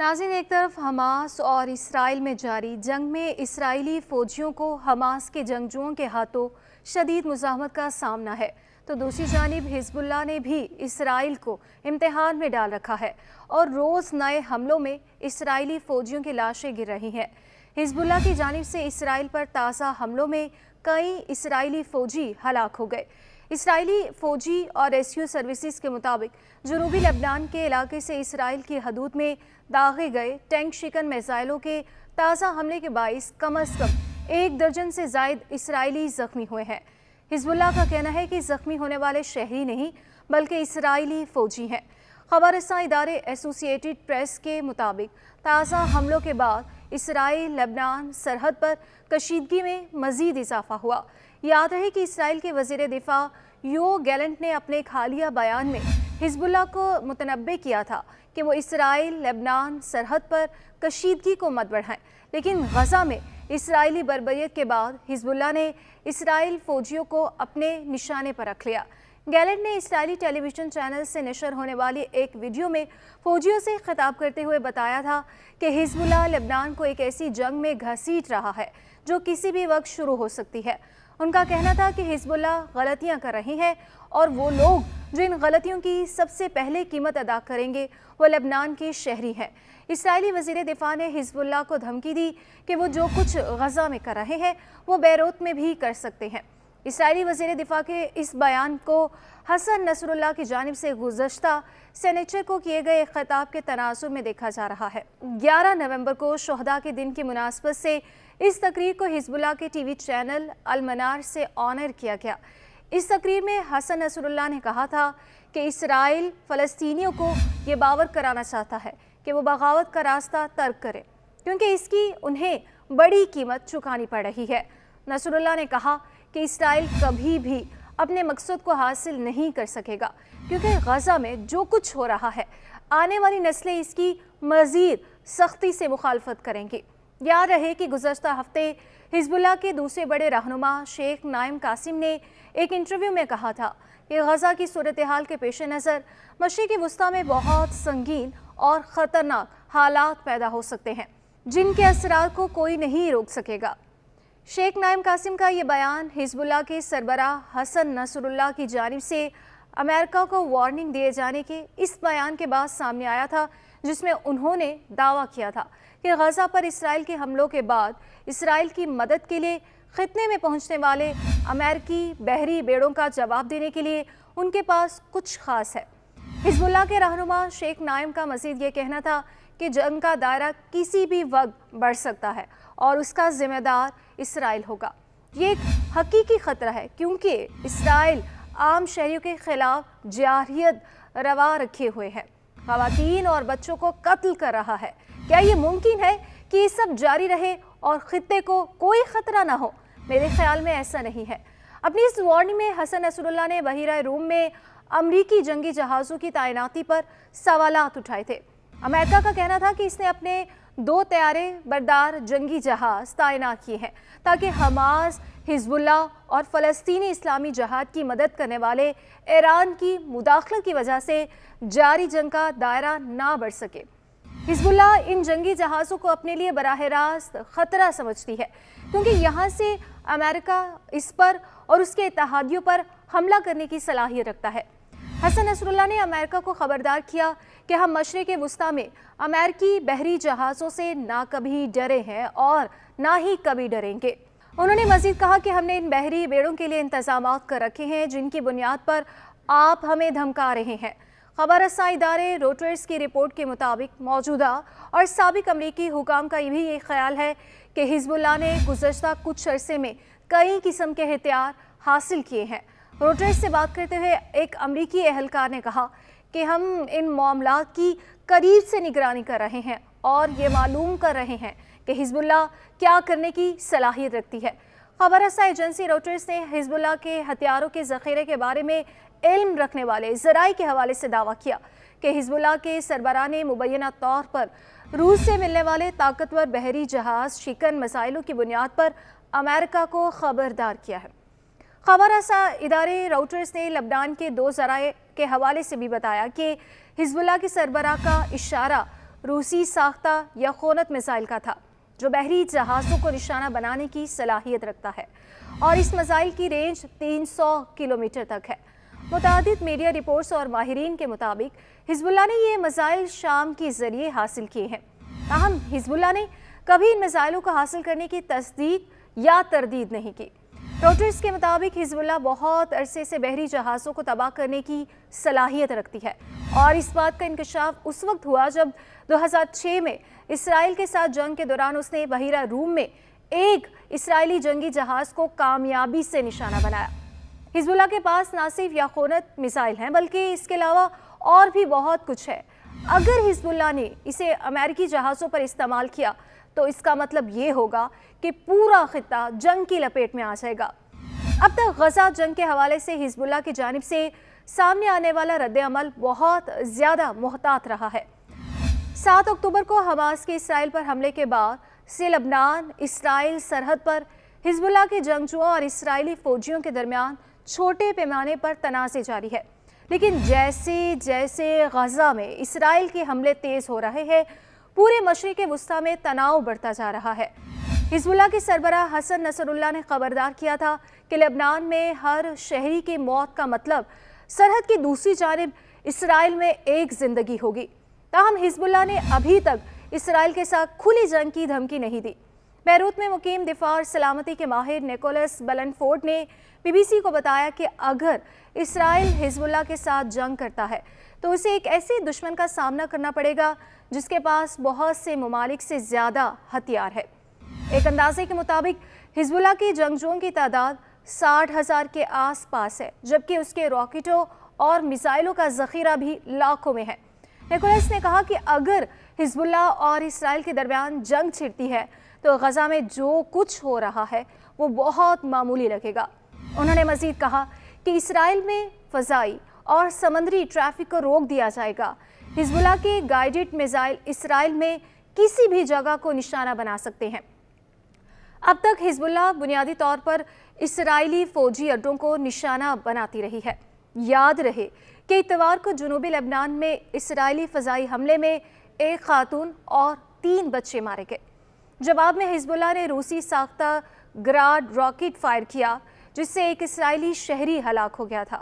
नाज़रीन, एक तरफ हमास और इसराइल में जारी जंग में इसराइली फ़ौजियों को हमास के जंगजुओं के हाथों शदीद मुज़ाहमत का सामना है, तो दूसरी जानिब हिज़्बुल्लाह ने भी इसराइल को इम्तिहान में डाल रखा है और रोज़ नए हमलों में इसराइली फ़ौजियों की लाशें गिर रही हैं। हिज़्बुल्लाह की जानिब से इसराइल पर ताज़ा हमलों में कई इसराइली फ़ौजी हलाक हो गए। इसराइली फ़ौजी और रेस्क्यू सर्विसेज के मुताबिक जनूबी लेबनान के इलाके से इसराइल की हदूद में दागे गए टैंक शिकन मिसाइलों के ताज़ा हमले के बाइस कम अज़ कम 1 दर्जन से ज़ायद इसराइली ज़ख्मी हुए हैं। हिज़्बुल्लाह का कहना है कि ज़ख्मी होने वाले शहरी नहीं बल्कि इसराइली फ़ौजी हैं। खबर रसां इदारे एसोसिएटेड प्रेस के मुताबिक ताज़ा हमलों के बाद इसराइल लेबनान सरहद पर कशीदगी में मज़ीद इजाफा हुआ। याद रहे कि इसराइल के वज़ीर दिफा यो गैलेंट ने अपने एक हालिया बयान में हिज़्बुल्लाह को मुतनब्बे किया था कि वो इसराइल लेबनान सरहद पर कशीदगी को मत बढ़ाएं, लेकिन गज़ा में इसराइली बर्बरियत के बाद हिज़्बुल्लाह ने इसराइल फ़ौजियों को अपने निशाने पर रख लिया। गैलेंट ने इसराइली टेलीविज़न चैनल से नशर होने वाली एक वीडियो में फ़ौजियों से खिताब करते हुए बताया था कि हिज़्बुल्लाह लेबनान को एक ऐसी जंग में घसीट रहा है जो किसी भी वक्त शुरू हो सकती है। उनका कहना था कि हिज़्बुल्लाह गलतियां कर रही है और वो लोग जो इन गलतियों की सबसे पहले कीमत अदा करेंगे वो लेबनान के शहरी हैं। इसराइली वज़ीर दिफा ने हिज़्बुल्लाह को धमकी दी कि वो जो कुछ गज़ा में कर रहे हैं वो बैरूत में भी कर सकते हैं। इसराइली वज़ीर दिफा के इस बयान को हसन नसरुल्लाह की जानिब से गुज़श्ता सेनेचर को किए गए खिताब के तनाजुर में देखा जा रहा है। 11 नवंबर को शोहदा के दिन की मुनासबत से इस तकरीर को हिज़्बुल्लाह के टीवी चैनल अल मनार से ऑनर किया गया। इस तकरीर में हसन नसरुल्लाह ने कहा था कि इसराइल फ़लस्तीनियों को ये बावर कराना चाहता है कि वो बगावत का रास्ता तर्क करें क्योंकि इसकी उन्हें बड़ी कीमत चुकानी पड़ रही है। नसरुल्लाह ने कहा कि इसराइल कभी भी अपने मकसद को हासिल नहीं कर सकेगा क्योंकि गज़ा में जो कुछ हो रहा है आने वाली नस्लें इसकी मज़ीद सख्ती से मुखालफत करेंगी। याद रहे कि गुज़श्ता हफ्ते हिज़्बुल्लाह के दूसरे बड़े रहनुमा शेख नाइम कासिम ने एक इंटरव्यू में कहा था कि गज़ा की सूरत हाल के पेश नज़र मशरिक़ी वस्ता में बहुत संगीन और ख़तरनाक हालात पैदा हो सकते हैं जिनके असरात को कोई नहीं रोक सकेगा। शेख नाइम कासिम का ये बयान हिज़्बुल्लाह के सरबराह हसन नसरुल्लाह की जानिब से अमेरिका को वार्निंग दिए जाने के इस बयान के बाद सामने आया था, जिसमें उन्होंने दावा किया था कि गज़ा पर इसराइल के हमलों के बाद इसराइल की मदद के लिए खित्ते में पहुंचने वाले अमेरिकी बहरी बेड़ों का जवाब देने के लिए उनके पास कुछ खास है। हिज़्बुल्लाह के रहनुमा शेख नाइम का मज़ीद ये कहना था कि जंग का दायरा किसी भी वक्त बढ़ सकता है और उसका जिम्मेदार इसराइल होगा। ये एक हकीकी ख़तरा है क्योंकि इसराइल आम शहरियों के खिलाफ जारहियत रवा रखे हुए है, ख़वातीन और बच्चों को कत्ल कर रहा है। क्या ये मुमकिन है कि ये सब जारी रहे और खित्ते को कोई ख़तरा ना हो? मेरे ख्याल में ऐसा नहीं है। अपनी इस वार्निंग में हसन नसरुल्लाह ने बहीरा रूम में अमरीकी जंगी जहाज़ों की तैनाती पर सवालात उठाए थे। अमेरिका का कहना था कि इसने अपने 2 तैयारे बरदार जंगी जहाज़ तैनात किए हैं ताकि हमास, हिज़्बुल्लाह और फ़लस्तीनी इस्लामी जहाद की मदद करने वाले ईरान की मुदाखलत की वजह से जारी जंग का दायरा ना बढ़ सके। हिज़्बुल्लाह इन जंगी जहाज़ों को अपने लिए बराह रास्त ख़तरा समझती है क्योंकि यहाँ से अमेरिका इस पर और उसके इत्तेहादियों पर हमला करने की सलाहियत रखता है। हसन नसरुल्लाह ने अमेरिका को खबरदार किया कि हम मशरिक़ वस्ता में अमेरिकी बहरी जहाज़ों से ना कभी डरे हैं और ना ही कभी डरेंगे। उन्होंने मज़ीद कहा कि हमने इन बहरी बेड़ों के लिए इंतज़ामात कर रखे हैं जिनकी बुनियाद पर आप हमें धमका रहे हैं। खबर रसां इदारे रोटर्स की रिपोर्ट के मुताबिक मौजूदा और साबिक अमरीकी हुकाम का भी ये ख्याल है कि हिज़्बुल्लाह ने गुज़श्ता कुछ अरसे में कई किस्म के हथियार हासिल किए हैं। रोटर्स से बात करते हुए एक अमरीकी एहलकार ने कहा कि हम इन मामलात की करीब से निगरानी कर रहे हैं और ये मालूम कर रहे हैं कि हिज़्बुल्लाह क्या करने की सलाहियत रखती है। खबर रसां एजेंसी रोटर्स ने हिज़्बुल्लाह के हथियारों के ज़ख़ीरे के बारे में इल्म रखने वाले ज़राई के हवाले से दावा किया कि हिज़्बुल्लाह के सरबराह ने मुबैना तौर पर रूस से मिलने वाले ताकतवर बहरी जहाज़ शिकन मिसाइलों की बुनियाद पर अमेरिका को खबरदार किया है। खबर रसां इदारे राउटर्स ने लेबनान के 2 ज़राए के हवाले से भी बताया कि हिज़्बुल्लाह के सरबराह का इशारा रूसी साख्ता यखोनत मिसाइल का था, जो बहरी जहाज़ों को निशाना बनाने की सलाहियत रखता है और इस मिसाइल की रेंज 300 किलोमीटर तक है। मुतादिद मीडिया रिपोर्ट्स और माहिरीन के मुताबिक हिजबुल्लाह ने ये मिसाइल शाम के जरिए हासिल किए हैं। ताहम हिजबुल्लाह ने कभी इन मिसाइलों को हासिल करने की तस्दीक या तरदीद नहीं की। रॉयटर्स के मुताबिक हिजबुल्लाह बहुत अरसे से बहरी जहाज़ों को तबाह करने की सलाहियत रखती है और इस बात का इंकशाफ उस वक्त हुआ जब 2006 में इसराइल के साथ जंग के दौरान उसने बहिरा रूम में एक इसराइली जंगी जहाज़ को कामयाबी से निशाना बनाया। हिजबुल्लाह के पास ना सिर्फ यखोनत मिसाइल हैं बल्कि इसके अलावा और भी बहुत कुछ है। अगर हिजबुल्लाह ने इसे अमेरिकी जहाज़ों पर इस्तेमाल किया तो इसका मतलब ये होगा कि पूरा खित्ता जंग की लपेट में आ जाएगा। अब तक गजा जंग के हवाले से हिजबुल्लाह की जानिब से सामने आने वाला रद्द-ए-अमल बहुत ज़्यादा मुहतात रहा है। 7 अक्टूबर को हमास के इसराइल पर हमले के बाद से लबनान इसराइल सरहद पर हिजबुल्लाह के जंगजुओं और इसराइली फौजियों के दरमियान छोटे पैमाने पर तनाज़े जारी है। लेकिन जैसे जैसे गजा में इसराइल के हमले तेज़ हो रहे हैं, पूरे मशरिक़ वुस्ता में तनाव बढ़ता जा रहा है। हिजबुल्लाह के सरबराह हसन नसरुल्लाह ने खबरदार किया था कि लेबनान में हर शहरी की मौत का मतलब सरहद की दूसरी जानिब इसराइल में एक जिंदगी होगी। ताहम हिजबुल्लाह ने अभी तक इसराइल के साथ खुली जंग की धमकी नहीं दी। बैरूत में मुकीम दिफा और सलामती के माहिर निकोलस बेलेनफोर्ड ने BBC को बताया कि अगर इसराइल हिजबुल्लाह के साथ जंग करता है तो उसे एक ऐसे दुश्मन का सामना करना पड़ेगा जिसके पास बहुत से ममालिक से ज़्यादा हथियार है। एक अंदाजे के मुताबिक हिजबुल्लाह की जंगजुओं की तादाद 60,000 के आसपास है, जबकि उसके रॉकेटों और मिसाइलों का ज़ख़ीरा भी लाखों में है। निकोलस ने कहा कि अगर हिजबुल्लाह और इसराइल के दरमियान जंग छिड़ती है तो गजा में जो कुछ हो रहा है वो बहुत मामूली लगेगा। उन्होंने मज़ीद कहा कि इसराइल में फ़ज़ाई और समंदरी ट्रैफिक को रोक दिया जाएगा। हिजबुल्लाह के गाइडेड मिसाइल इसराइल में किसी भी जगह को निशाना बना सकते हैं। अब तक हिजबुल्लाह बुनियादी तौर पर इसराइली फ़ौजी अड्डों को निशाना बनाती रही है। याद रहे कि इतवार को जनूबी लेबनान में इसराइली फ़ज़ाई हमले में एक खातून और 3 बच्चे मारे गए। जवाब में हिजबुल्लाह ने रूसी साख्ता ग्राड रॉकेट फायर किया जिससे एक इसराइली शहरी हलाक हो गया था।